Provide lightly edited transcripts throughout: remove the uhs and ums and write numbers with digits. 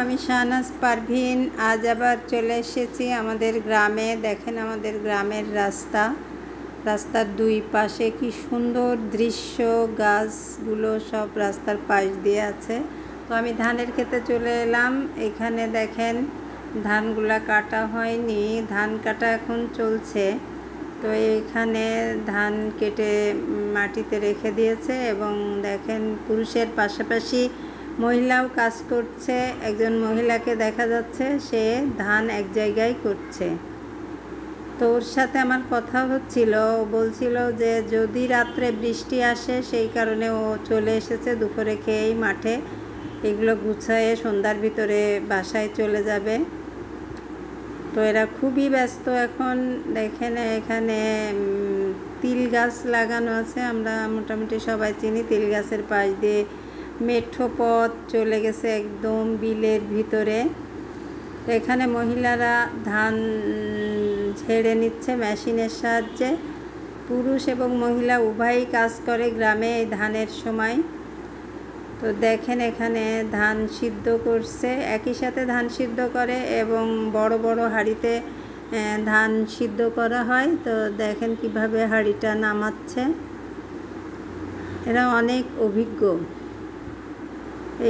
আমি শাহনাজ পারভীন। আজ আবার চলে এসেছি আমাদের গ্রামে। দেখেন আমাদের গ্রামের রাস্তার দুই পাশে কি সুন্দর দৃশ্য, গাছগুলো সব রাস্তার পাশ দিয়ে আছে। তো আমি ধানের খেতে চলে এলাম। এখানে দেখেন ধানগুলা কাটা হয়নি, ধান কাটা এখন চলছে। তো এইখানে ধান কেটে মাটিতে রেখে দিয়েছে এবং দেখেন পুরুষের পাশাপাশি মহিলাও কাজ করছে। একজন মহিলাকে দেখা যাচ্ছে, সে ধান এক জায়গায় করছে। তো ওর সাথে আমার কথা হচ্ছিল, ও বলছিল যে যদি রাত্রে বৃষ্টি আসে সেই কারণে ও চলে এসেছে দুপুরে খেয়েই মাঠে এগুলো গুছায়ে সন্ধ্যার ভিতরে বাসায় চলে যাবে। তো এরা খুবই ব্যস্ত এখন। দেখেন এখানে তিল গাছ লাগানো আছে, আমরা মোটামুটি সবাই চিনি। তিল গাছের পাশ দিয়ে মেঠো পথ চলে গেছে একদম বিলের ভিতরে। তো এখানে মহিলারা ধান ঝেড়ে নিচ্ছে মেশিনের সাহায্যে। পুরুষ এবং মহিলা উভয়ই কাজ করে গ্রামে এই ধানের সময়। তো দেখেন এখানে ধান সিদ্ধ করছে, একই সাথে ধান সিদ্ধ করে এবং বড় বড় হাঁড়িতে ধান সিদ্ধ করা হয়। তো দেখেন কিভাবে হাঁড়িটা নামাচ্ছে, এরা অনেক অভিজ্ঞ।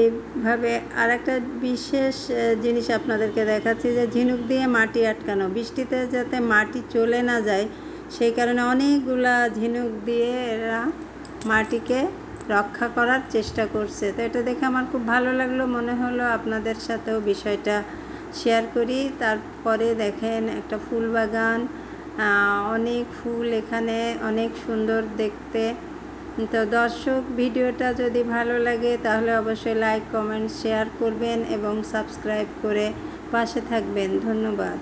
এইভাবে আরেকটা বিশেষ জিনিস আপনাদেরকে দেখাচ্ছি যে ঝিনুক দিয়ে মাটি আটকানো, বৃষ্টিতে যাতে মাটি চলে না যায় সেই কারণে অনেকগুলা ঝিনুক দিয়ে এরা মাটিকে রক্ষা করার চেষ্টা করছে। তো এটা দেখে আমার খুব ভালো লাগলো, মনে হলো আপনাদের সাথেও বিষয়টা শেয়ার করি। তারপরে দেখেন একটা ফুল বাগান, অনেক ফুল এখানে, অনেক সুন্দর দেখতে। তো দর্শক, ভিডিওটা যদি ভালো লাগে তাহলে অবশ্যই লাইক, কমেন্ট, শেয়ার করবেন এবং সাবস্ক্রাইব করে পাশে থাকবেন। ধন্যবাদ।